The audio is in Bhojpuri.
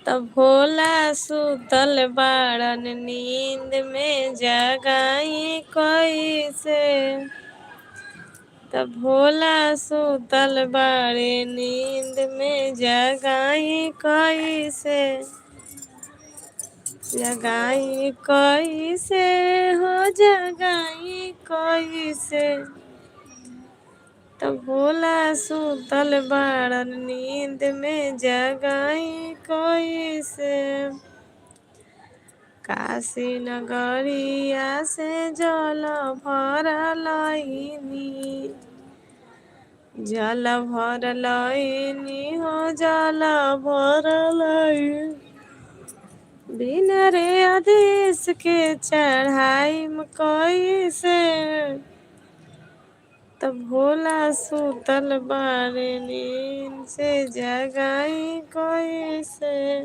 तब भोला सुतल बाड़न नींद में जगाई कैसे। तब भोला सुतल बाड़े नींद में जगाई कैसे। जगाई कैसे हो जगाई कैसे। तब भोला सुतल बाड़न नींद में जगाई कैसे। काशी नगरिया से जल भरलइनी। जल भरलइनी हो जल भरलइनी। बिना रे आदेश के चढ़ाई कैसे। तब भोला सुतल बाड़े नींद से जगाई कैसे।